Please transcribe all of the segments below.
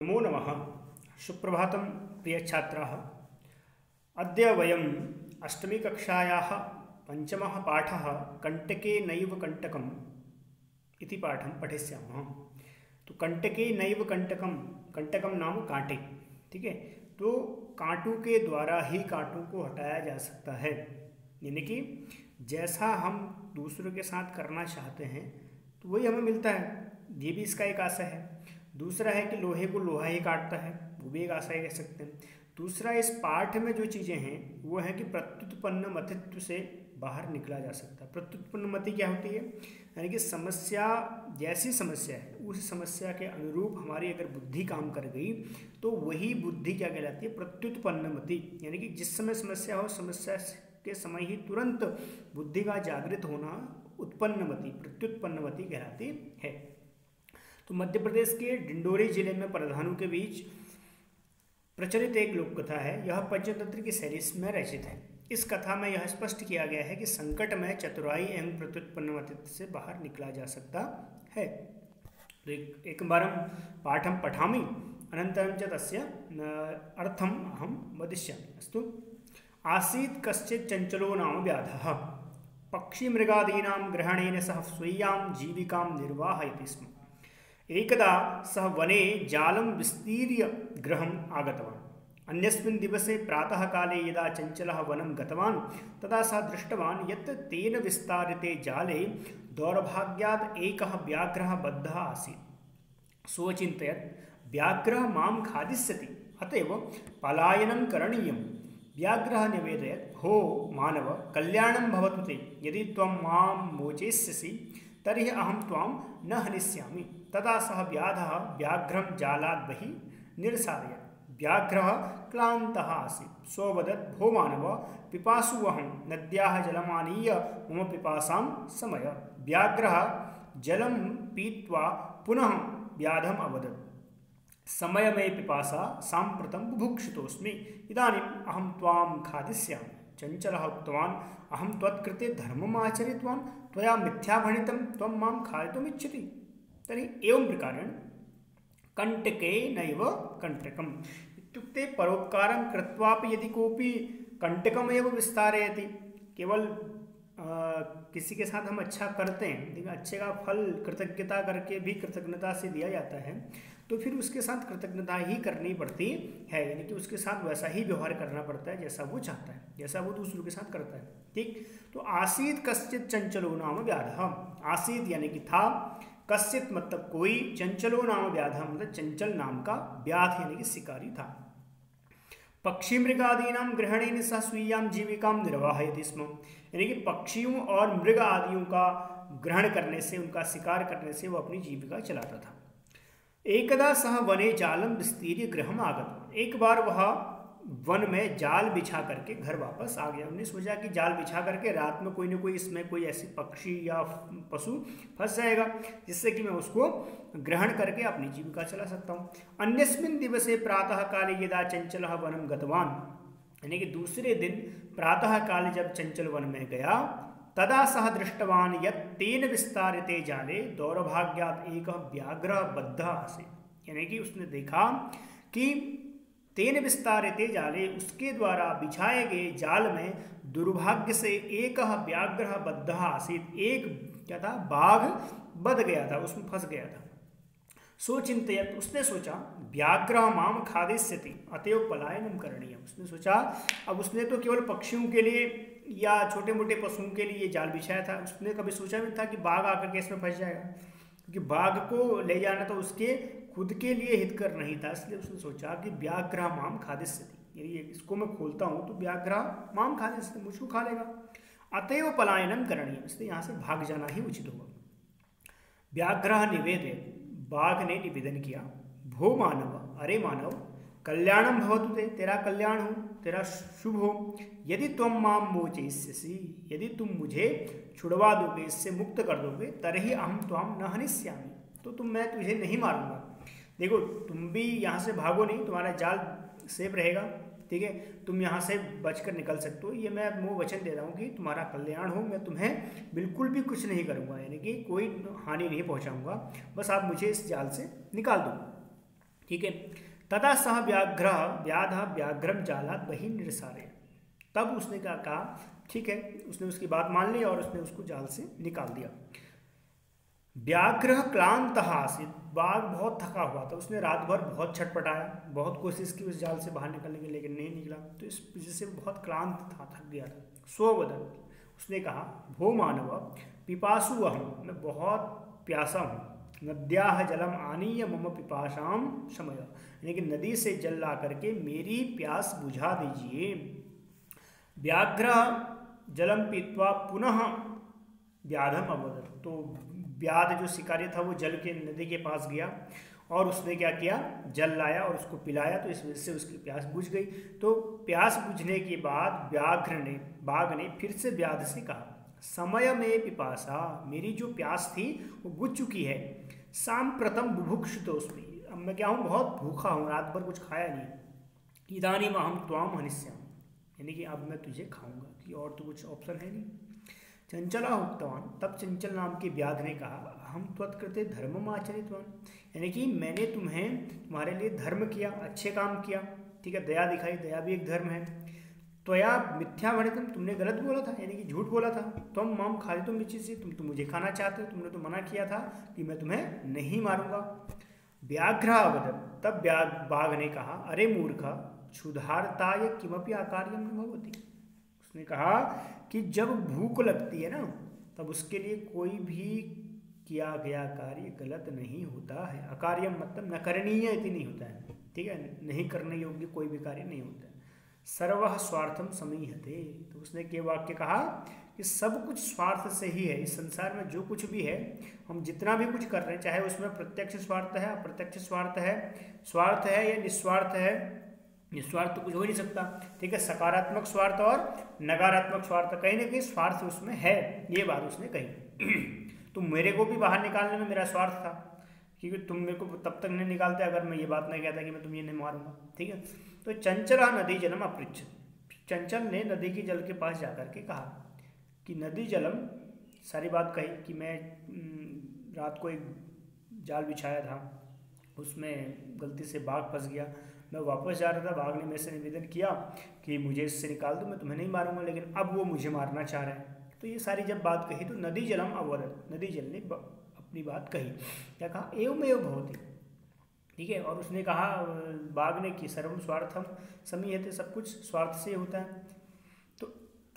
नमो नमः। सुप्रभातं प्रियछात्राः। अद्य वयम् अष्टमीकक्षायाः पञ्चमः पाठः कण्टके नैव कण्टकम् इति पाठं पठिष्यामः। तो कण्टके नैव कण्टकं, कण्टकं नाम कांटे, ठीक है। तो कांटों के द्वारा ही कांटों को हटाया जा सकता है, यानी कि जैसा हम दूसरों के साथ करना चाहते हैं तो वही हमें मिलता है। ये भी इसका एक आशय है। दूसरा है कि लोहे को लोहा ही काटता है, वो भी एक आशय कह सकते हैं। दूसरा, इस पाठ में जो चीज़ें हैं वो है कि प्रत्युत्पन्न मतित्व से बाहर निकला जा सकता है। प्रत्युत्पन्न मति क्या होती है? यानी कि समस्या, जैसी समस्या है उस समस्या के अनुरूप हमारी अगर बुद्धि काम कर गई तो वही बुद्धि क्या कहलाती है? प्रत्युत्पन्न मति। यानी कि जिस समय समस्या हो, समस्या के समय ही तुरंत बुद्धि का जागृत होना उत्पन्न मति, प्रत्युत्पन्न मति कहलाती है। तो मध्य प्रदेश के डिंडोरी जिले में प्रधानों के बीच प्रचलित एक लोक कथा है। यह पंचतंत्र की शैली में रचित है। इस कथा में यह स्पष्ट किया गया है कि संकट में चतुराई एवं प्रत्युत्पन्न मतित्व से बाहर निकला जा सकता है। तो एक बारं पाठं पठामि, अनन्तरं च तस्य अर्थम् अहं वदिष्यामि। अस्तु। आसीत् कश्चित् चञ्चलो नाम व्याधः, पक्षिमृगादीनां ग्रहणेन सह स्वीयां जीविकां निर्वाहयति स्म। एकदा सः वने जालं विस्तीर्य गृहम् आगतवान्। अन्यस्मिन् दिवसे प्रातःकाले यदा चञ्चलः वनं गतवान् तदा सः दृष्टवान् यत् तेन विस्तारिते जाले दौर्भाग्यात् एकः व्याघ्रः बद्धः आसीत्। सोऽचिन्तयत्, व्याघ्रः मां खादिष्यति, अत एव पलायनं करणीयम्। व्याघ्रः निवेदयत्, भो मानव, कल्याणं भवतु ते। यदि त्वं मां मोचयिष्यसि तर्हि अहं त्वां न हनिष्यामि। तदा सः व्याधः व्याघ्रं जालात् बहिः निरसादयत्। व्याघ्रः क्लान्तः आसीत्। सोऽवदत्, भो मानव, पिपासुवहं, नद्याः जलमानीय मम पिपासां शमय। व्याघ्रः जलं पीत्वा पुनः व्याधम् अवदत्, समय मे पिपासा, साम्प्रतं बुभुक्षितोऽस्मि, इदानीम् अहं त्वां खादिष्यामि। चञ्चलः उक्तवान्, अहं त्वत्कृते धर्मम् आचरितवान्, त्वया मिथ्या भणितं, त्वं मां खादितुमिच्छति। तर्हि एवं प्रकारेण कण्टके नैव कण्टकम् इत्युक्ते परोपकारं कृत्वापि यदि कोऽपि कण्टकमेव विस्तारयति, केवल किसी के साथ हम अच्छा करते हैं, लेकिन अच्छे का फल कृतज्ञता करके भी कृतज्ञता से दिया जाता है, तो फिर उसके साथ कृतज्ञता ही करनी पड़ती है। यानी कि उसके साथ वैसा ही व्यवहार करना पड़ता है जैसा वो चाहता है, जैसा वो दूसरों के साथ करता है। ठीक। तो आसीत कश्चित चंचलो नाम व्याधः। आसीत यानी कि था, कश्चित मतलब कोई, चंचलो नाम व्याधः मतलब चंचल नाम का व्याध यानी कि शिकारी था। पक्षी मृगादीनां ग्रहणेन सह स्वीयां जीविकां निर्वाहयति स्म। यानी कि पक्षियों और मृग आदियों का ग्रहण करने से, उनका शिकार करने से वो अपनी जीविका चलाता था। एकदा सह वने जालम विस्तीर्य गृहम् आगतवान्। एक बार वह वन में जाल बिछा करके घर वापस आ गया। उन्होंने सोचा कि जाल बिछा करके रात में कोई ना कोई इसमें कोई ऐसी पक्षी या पशु फंस जाएगा जिससे कि मैं उसको ग्रहण करके अपनी जीविका चला सकता हूँ। अन्यस्मिन् दिवसे प्रातः काले यदा चंचलः वनं गतवान्, यानी कि दूसरे दिन प्रातः काले जब चंचल वन में गया, तदा सः दृष्टवान् यत् तेन विस्तारिते जाले दौर्भाग्यात् एकः व्याघ्रः बद्धः आसीत्। यानी कि उसने देखा कि तेन विस्तारिते जाले, उसके द्वारा बिछाए गए जाल में दुर्भाग्य से एक व्याघ्रः बद्धः आसीत्, एक क्या था? बाघ बध गया था, उसमें फंस गया था। सोचिंतयत्, उसने सोचा, व्याघ्रः माम खादिष्यति, अतएव पलायनम करणीयम्। उसने सोचा, अब उसने तो केवल पक्षियों के लिए या छोटे मोटे पशुओं के लिए जाल बिछाया था, उसने कभी सोचा भी था कि बाघ आकर के इसमें फंस जाएगा, क्योंकि बाघ को ले जाना तो उसके खुद के लिए हितकर नहीं था। इसलिए उसने सोचा कि व्याघ्रः माम खादिष्यति, यदि इसको मैं खोलता हूँ तो व्याघ्रः माम खादिष्यति, मुझको खा लेगा, अतएव पलायनम करणीयम्, इसलिए यहाँ से भाग जाना ही उचित होगा। व्याघ्रः निवेदयत्, बाघ ने निवेदन किया, भो मानव, अरे मानव, कल्याणम भवतु ते, तेरा कल्याण हो, तेरा शुभ हो। यदि त्वं मां मोचयिष्यसि, यदि तुम मुझे छुड़वा दोगे, इससे मुक्त कर दोगे, तर्हि अहं त्वां न हनिष्यामि, तो मैं तुझे नहीं मारूंगा। देखो, तुम भी यहाँ से भागो नहीं, तुम्हारा जाल सेफ रहेगा, ठीक है, तुम यहाँ से बचकर निकल सकते हो। ये मैं मुँह वचन दे रहा हूँ कि तुम्हारा कल्याण हो, मैं तुम्हें बिल्कुल भी कुछ नहीं करूँगा, यानी कि कोई हानि नहीं पहुँचाऊँगा, बस आप मुझे इस जाल से निकाल दो। ठीक है। तदा सह व्याघ्र व्याध व्याघ्रम जालात बहि निरसारे। तब उसने क्या कहा, ठीक है, उसने उसकी बात मान ली और उसने उसको जाल से निकाल दिया। व्याघ्र क्लांत आसीत, बाघ बहुत थका हुआ था, उसने रात भर बहुत छटपटाया, बहुत कोशिश की उस जाल से बाहर निकलने की, लेकिन नहीं निकला, तो इस वजह से वो बहुत क्लांत था, थक गया था। स्ववदन, उसने कहा, भो मानव पिपासु अहम, मैं बहुत प्यासा हूँ, नद्याह जलम आनीय मम पिपाशाम शमय, यानी कि नदी से जल ला करके मेरी प्यास बुझा दीजिए। व्याघ्र जलम पीत्वा पुनः व्याधम अवदत, तो व्याध जो शिकारी था वो जल के नदी के पास गया और उसने क्या किया, जल लाया और उसको पिलाया, तो इस वजह से उसकी प्यास बुझ गई। तो प्यास बुझने के बाद बाघ ने फिर से व्याध से कहा, समय में पिपासा, मेरी जो प्यास थी वो बुझ चुकी है। सांप्रतम बुभुक्षुतोस्मि, अब मैं क्या हूँ, बहुत भूखा हूँ, रात भर कुछ खाया नहीं। इदानीम अहम त्वाम हनिष्यामि, यानी कि अब मैं तुझे खाऊंगा, कि और तो कुछ ऑप्शन है नहीं। चंचला उक्तवान, तब चंचल नाम के व्याध ने कहा, हम त्वत्कृते धर्मम आचरितवान, यानी कि मैंने तुम्हारे लिए धर्म किया, अच्छे काम किया, ठीक है, दया दिखाई, दया भी एक धर्म है। त्वया मिथ्या भणितम, तुमने गलत बोला था, यानी कि झूठ बोला था। तुम माम खादितुम इच्छिसि, तुम तो मुझे खाना चाहते हो, तुमने तो मना किया था कि मैं तुम्हें नहीं मारूंगा। व्याघ्र अवदत्, तब बाघ ने कहा, अरे मूर्ख, क्षुधार्ताय किमपि अकार्यम न भवति, उसने कहा कि जब भूख लगती है ना, तब उसके लिए कोई भी किया गया कार्य गलत नहीं होता है। अकार्यम मतलब न करणीय इति नहीं होता है, ठीक है, नहीं करने योग्य कोई भी कार्य नहीं होता है। सर्वः स्वार्थम समीहते, तो उसने के वाक्य कहा कि सब कुछ स्वार्थ से ही है, इस संसार में जो कुछ भी है, हम जितना भी कुछ कर रहे हैं, चाहे उसमें प्रत्यक्ष स्वार्थ है, अप्रत्यक्ष स्वार्थ है या निस्वार्थ है, निस्वार्थ तो कुछ हो ही नहीं सकता, ठीक है, सकारात्मक स्वार्थ और नकारात्मक स्वार्थ, कहीं ना कहीं स्वार्थ उसमें है, ये बात उसने कही। तो मेरे को भी बाहर निकालने में मेरा स्वार्थ था, क्योंकि तुम मेरे को तब तक नहीं निकालते अगर मैं ये बात नहीं कहता कि मैं तुम्हें नहीं मारूंगा, ठीक है। तो चंचला नदी जलम अपृच्छ, चंचल ने नदी के जल के पास जाकर के कहा कि नदी जलम, सारी बात कही कि मैं रात को एक जाल बिछाया था, उसमें गलती से बाघ फंस गया, मैं वापस जा रहा था, बाघ ने मेरे से निवेदन किया कि मुझे इससे निकाल दो, मैं तुम्हें नहीं मारूंगा, लेकिन अब वो मुझे मारना चाह रहे हैं। तो ये सारी जब बात कही तो नदी जलम अवदत, नदी जल ने अपनी बात कही, क्या कहा, एवमेव भवति, ठीक है। और उसने कहा, बाघ ने कि सर्वम स्वार्थम समीहते, सब कुछ स्वार्थ से होता है। तो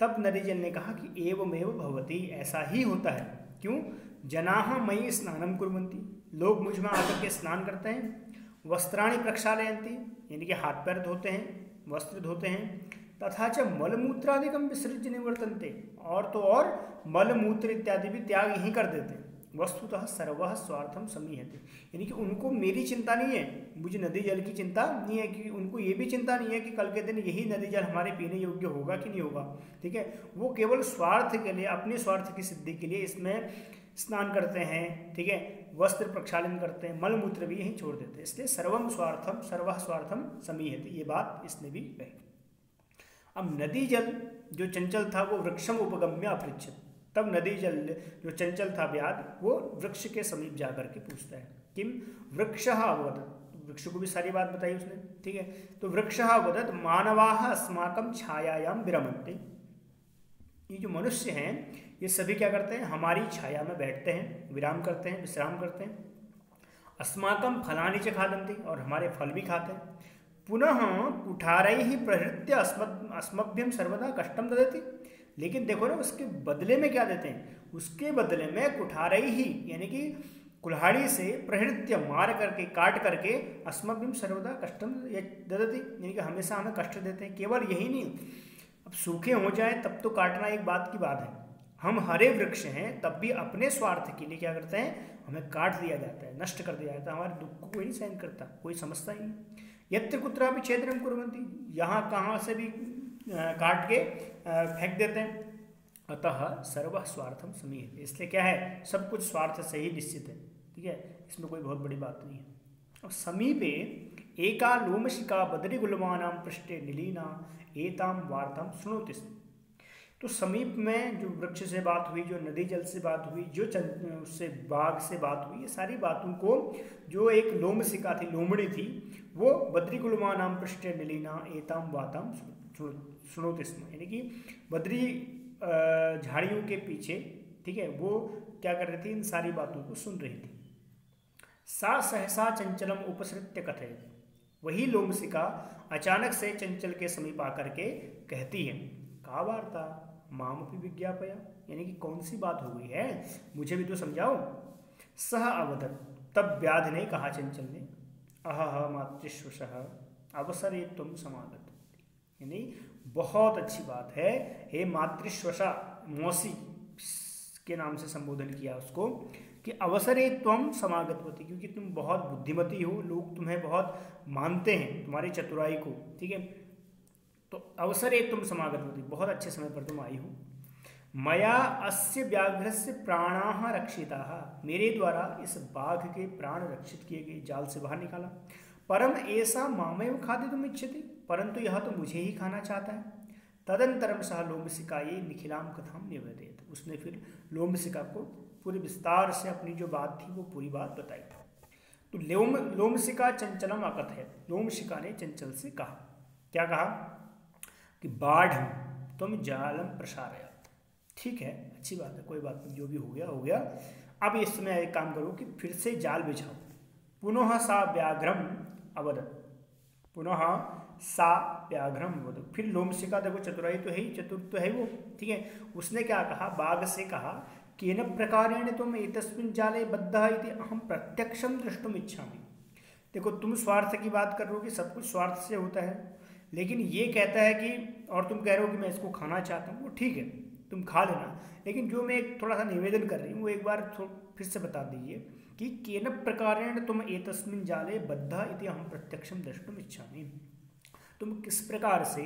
तब नदी जल ने कहा कि एवमेव भवति, ऐसा ही होता है। क्यों, जनाः मयि स्नानम कुर्वन्ति, लोग मुझ में आकर के स्नान करते हैं, वस्त्राणि प्रक्षालयन्ति, यानी कि हाथ पैर धोते हैं, वस्त्र धोते हैं, तथा च मलमूत्रादिकम विसर्ज्य निवर्तन्ते, और तो और मलमूत्र इत्यादि भी त्याग ही कर देते हैं। वस्तुतः सर्वः स्वार्थम समीहते, यानी कि उनको मेरी चिंता नहीं है, मुझे नदी जल की चिंता नहीं है, कि उनको ये भी चिंता नहीं है कि कल के दिन यही नदी जल हमारे पीने योग्य होगा कि नहीं होगा, ठीक है। वो केवल स्वार्थ के लिए, अपने स्वार्थ की सिद्धि के लिए इसमें स्नान करते हैं, ठीक है, वस्त्र प्रक्षालन करते हैं, मलमूत्र भी यहीं छोड़ देते हैं, इसलिए सर्वम स्वार्थम सर्वः स्वार्थम समीहते, ये बात इसने भी कही। अब नदी जल जो चंचल था वो वृक्षम उपगम्य अपृच्छत, तब नदी जल जो चंचल था व्याध, वो वृक्ष के समीप जाकर के पूछता है, किम वृक्षः अवदत्, वृक्ष को भी सारी बात बताई उसने, ठीक है। तो वृक्षः अवदत्, मानवाः अस्माकं छायायां विरमन्ते, ये जो मनुष्य हैं ये सभी क्या करते हैं, हमारी छाया में बैठते हैं, विराम करते हैं, विश्राम करते हैं। अस्माकं फलानि च खादन्ति, और हमारे फल भी खाते हैं। पुनः कुठारैः प्रहृत्य अस्मभ्यं सर्वदा कष्टम ददति, लेकिन देखो ना उसके बदले में क्या देते हैं, उसके बदले में कुठारैः यानी कि कुल्हाड़ी से प्रहृत्य मार करके, काट करके, अस्मभ्यं सर्वदा कष्टम ददति, यानी कि हमेशा हमें कष्ट देते हैं। केवल यही नहीं, अब सूखे हो जाए तब तो काटना एक बात की बात है, हम हरे वृक्ष हैं तब भी अपने स्वार्थ के लिए क्या करते हैं, हमें काट दिया जाता है, नष्ट कर दिया जाता है, हमारे दुख को कोई नहीं सहन करता, कोई समझता ही नहीं। यत्र कुत्रापि छेदनम कुर्वन्ति, यहाँ कहाँ से भी काट के फेंक देते हैं। अतः सर्व स्वार्थम समीहते, इसलिए क्या है, सब कुछ स्वार्थ से ही निश्चित है, ठीक है, इसमें कोई बहुत बड़ी बात नहीं है। अब समीपे एका लोमशिका बदरी गुलमानां पृष्ठे निलीना एताम वार्तां शृणोति स्म, तो समीप में जो वृक्ष से बात हुई, जो नदी जल से बात हुई, जो उससे बाघ से बात हुई, ये सारी बातों को जो एक लोमशिका थी, लोमड़ी थी, वो बद्रीकुलमा नाम पृष्ठे निलीना एताम वाताम सुनोति स्म, यानी कि बद्री झाड़ियों के पीछे, ठीक है, वो क्या कर रही थी, इन सारी बातों को सुन रही थी। सा सहसा चंचलम उपसृत्य कथे, वही लोमशिका अचानक से चंचल के समीप आकर के कहती है, का वार्ता मामपि विज्ञापया, यानी कि कौन सी बात हो गई है, मुझे भी तो समझाओ। सह अवदत्, तब व्याध ने कहा चंचल ने, अहह मातृश्वशः अवसरे तुम समागत, यानी बहुत अच्छी बात है, हे मातृश्वशा, मौसी के नाम से संबोधन किया उसको, कि अवसरे तुम समागतवती, क्योंकि तुम बहुत बुद्धिमती हो, लोग तुम्हें बहुत मानते हैं, तुम्हारी चतुराई को, ठीक है, तो अवसरे तुम समागतवती, बहुत अच्छे समय पर तुम आई हो। मया अस्य व्याघ्रस्य प्राणाः रक्षिताः, मेरे द्वारा इस बाघ के प्राण रक्षित किए गए, जाल से बाहर निकाला। परम ऐसा मामेव खादितुम इच्छति, परंतु यह तो मुझे ही खाना चाहता है। तदंतरम सह लोमशिकायै निखिलाम कथाम निवेदयत्, उसने फिर लोमशिका को पूरे विस्तार से अपनी जो बात थी वो पूरी बात बताई। तो लोमशिका चंचलम अकथयत्, लोमशिका ने चंचल से कहा, क्या कहा कि बाढ़ तुम जालम प्रसारयत्, ठीक है, अच्छी बात है, कोई बात नहीं, जो भी हो गया हो गया। अब इस समय एक काम करो कि फिर से जाल बिछाओ। पुनः सा व्याघ्रम अवदत्, पुनः सा व्याघ्रम अवदत्, फिर लोमशिका, देखो चतुराई तो है ही, चतुर तो है वो, ठीक है, उसने क्या कहा, बाघ से कहा, केन प्रकारेण तुम एतस्मिन् जाले बद्धः इति अहम प्रत्यक्षम द्रष्टुम इच्छामि। देखो तुम स्वार्थ की बात कर रहे हो कि सब कुछ स्वार्थ से होता है, लेकिन ये कहता है कि, और तुम कह रहे हो कि मैं इसको खाना चाहता हूँ, वो ठीक है, तुम खा लेना, लेकिन जो मैं एक थोड़ा सा निवेदन कर रही हूँ वो एक बार फिर से बता दीजिए कि केन प्रकारेण तुम एतस्मिन् जाले बद्धः इति अहम प्रत्यक्षम द्रष्टुम इच्छामि, तुम किस प्रकार से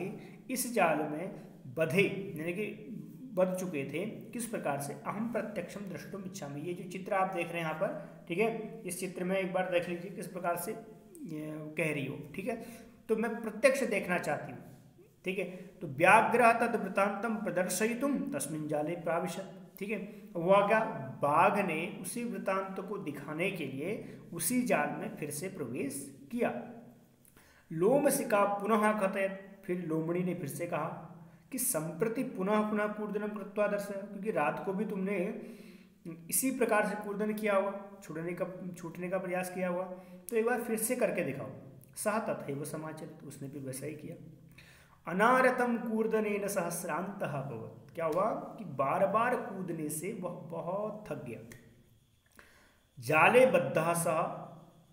इस जाल में बधे, यानी कि बध चुके थे, किस प्रकार से, अहम प्रत्यक्षम द्रष्टुम इच्छामि, ये जो चित्र आप देख रहे हैं यहाँ पर, ठीक है, इस चित्र में एक बार देख लीजिए किस प्रकार से कह रही हो, ठीक है, तो मैं प्रत्यक्ष देखना चाहती हूँ, ठीक है। तो व्याघ्र तद वृतांतम प्रदर्शयितुम तस्मिन् जाले प्राविशत, ठीक है, हुआ क्या, बाघ ने उसी वृतांत को दिखाने के लिए उसी जाल में फिर से प्रवेश किया। लोमशिका पुनः कथयत्, फिर लोमड़ी ने फिर से कहा कि संप्रति पुनः पुनः कूर्दनम कृत्वा दर्शय, क्योंकि रात को भी तुमने इसी प्रकार से कूर्दन किया हुआ, छूटने का प्रयास किया हुआ, तो एक बार फिर से करके दिखाओ। सह तथैव समाचरित, उसने फिर वैसा ही किया। अनारतम कूर्दनेन सहस्रांतः अभवत्, क्या हुआ कि बार बार कूदने से वह बहुत थक गया। जाले बद्धः सः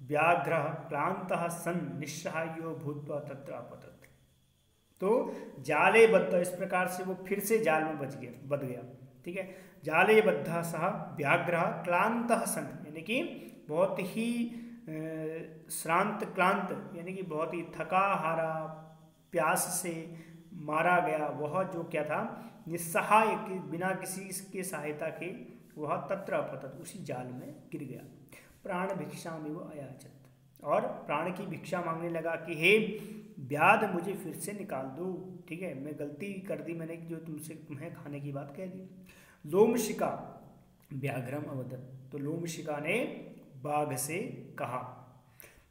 व्याघ्रः क्लान्तः सन् निस्सहायो भूत्वा तत्र अपतत्, तो जाले बद्ध, इस प्रकार से वो फिर से जाल में बध गया, ठीक है। जाले बद्धः सः व्याघ्रः क्लान्तः सन्, यानी कि बहुत ही श्रांत, क्लांत यानी कि बहुत ही थका हारा, प्यास से मारा गया, वह जो क्या था, निस्सहाय, बिना किसी की सहायता के वह तत्र अपतत, उसी जाल में गिर गया। प्राण भिक्षामिव अयाचत, और प्राण की भिक्षा मांगने लगा कि हे व्याध, मुझे फिर से निकाल दो, ठीक है, मैं गलती कर दी, मैंने जो तुम्हें खाने की बात कह दी। लोमशिका व्याघ्रम अवदत्, तो लोमशिका ने बाघ से कहा,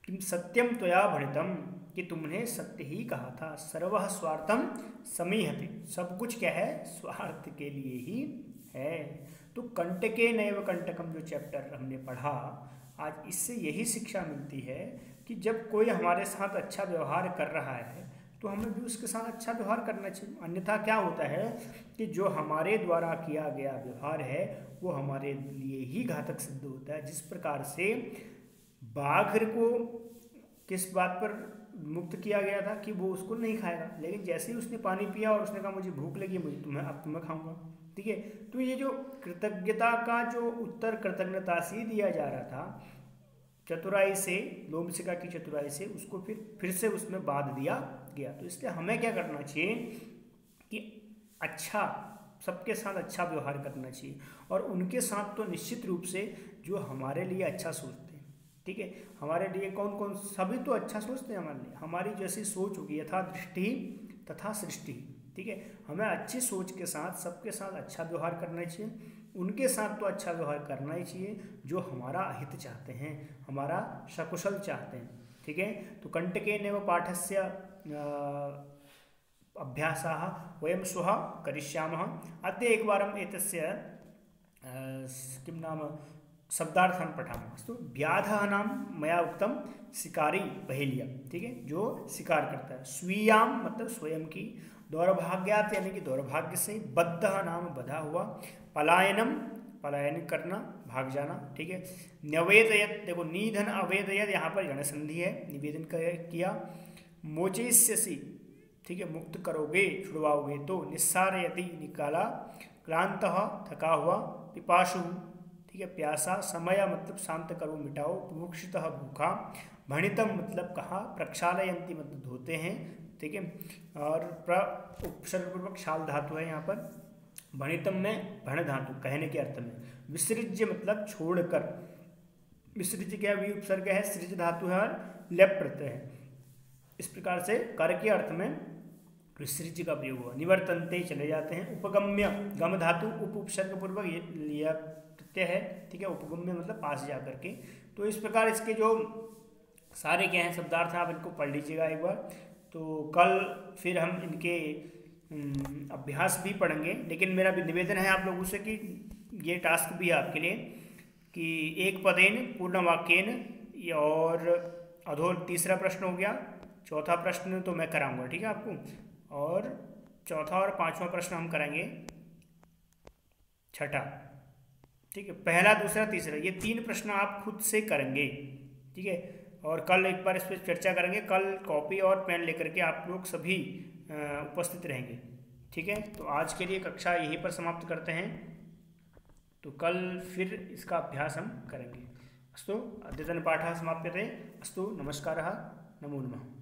किम सत्यम त्वया भणितम, कि तुमने सत्य ही कहा था, सर्वः स्वार्थम समीहते, सब कुछ क्या है, स्वार्थ के लिए ही है। तो कंटके नैव कंटकम, जो चैप्टर हमने पढ़ा आज, इससे यही शिक्षा मिलती है कि जब कोई हमारे साथ अच्छा व्यवहार कर रहा है तो हमें भी उसके साथ अच्छा व्यवहार करना चाहिए, अन्यथा क्या होता है कि जो हमारे द्वारा किया गया व्यवहार है वो हमारे लिए ही घातक सिद्ध होता है। जिस प्रकार से बाघ को किस बात पर मुक्त किया गया था कि वो उसको नहीं खाएगा, लेकिन जैसे ही उसने पानी पिया और उसने कहा मुझे भूख लगी, मुझे तुम्हें खाऊंगा, ठीक है। तो ये जो कृतज्ञता का जो उत्तर कृतज्ञता से दिया जा रहा था, चतुराई से, लोमशिका की चतुराई से उसको फिर से उसमें बांध दिया गया। तो इसलिए हमें क्या करना चाहिए कि अच्छा, सबके साथ अच्छा व्यवहार करना चाहिए, और उनके साथ तो निश्चित रूप से जो हमारे लिए अच्छा सोचते हैं, ठीक है, हमारे लिए कौन कौन, सभी तो अच्छा सोचते हैं हमारे लिए, हमारी जैसी सोच होगी, यथा दृष्टि तथा सृष्टि, ठीक है, हमें अच्छी सोच के साथ सबके साथ अच्छा व्यवहार करना चाहिए। उनके साथ तो अच्छा व्यवहार करना ही चाहिए जो हमारा हित चाहते हैं, हमारा सकुशल चाहते हैं। ठीक है, तो कंटकेनैव पाठस्य अभ्यासाः वयं श्वः करिष्यामः। अद्य एकवारम् एतस्य किं नाम शब्दार्थान् पठामः। अस्तु, व्याधः नाम मया उक्तं शिकारी पहेलिया, ठीक है, जो शिकार करता है। स्वीयां मतलब स्वयं की, दौर्भाग्यात यानी कि दौर्भाग्य से, बद्धः नाम बधा हुआ, पलायनम पलायन करना, भाग जाना, ठीक है। न्यवेदयत, देखो निधन अवेदयत, यहाँ पर जन संधि है, निवेदन किया। मोचेष्यसि, ठीक है, मुक्त करोगे, छुड़वाओगे तो। निस्सारयति निकाला, क्लांतः थका हुआ, पिपाशु, ठीक है, प्यासा। समय मतलब शांत करो, मिटाओ। बुभुक्षितः भूखा। भणितम मतलब कहा। प्रक्षालयन्ति मतलब धोते हैं, ठीक है। और उपसर्गपूर्वक शाल धातु है यहाँ पर। भणितम में भण धातु कहने के अर्थ में। विसृज्य मतलब छोड़कर। विसृज्य क्या वी उपसर्ग है, सृज धातु है और लेप प्रत्यय है। इस प्रकार से कर के अर्थ में विसृज्य का प्रयोग हुआ। निवर्तनते चले जाते हैं। उपगम्य, गम धातु उप उपसर्ग पूर्वक ये प्रत्यय है, ठीक है। उपगम्य मतलब पास जा करके। तो इस प्रकार इसके जो सारे क्या हैं शब्दार्थ, आप इनको पढ़ लीजिएगा एक बार। तो कल फिर हम इनके अभ्यास भी पढ़ेंगे। लेकिन मेरा भी निवेदन है आप लोगों से कि ये टास्क भी है आपके लिए कि एक पदेन पूर्ण वाक्येन, और अधो तीसरा प्रश्न हो गया। चौथा प्रश्न तो मैं कराऊंगा, ठीक है आपको, और चौथा और पांचवा प्रश्न हम करेंगे, छठा, ठीक है। पहला, दूसरा, तीसरा, ये 3 प्रश्न आप खुद से करेंगे, ठीक है। और कल एक बार इस पर चर्चा करेंगे। कल कॉपी और पेन लेकर के आप लोग सभी उपस्थित रहेंगे, ठीक है। तो आज के लिए कक्षा यहीं पर समाप्त करते हैं। तो कल फिर इसका अभ्यास हम करेंगे। अस्तु, अद्यतन पाठः समाप्यते। अस्तु, नमस्कारः, नमो नमः।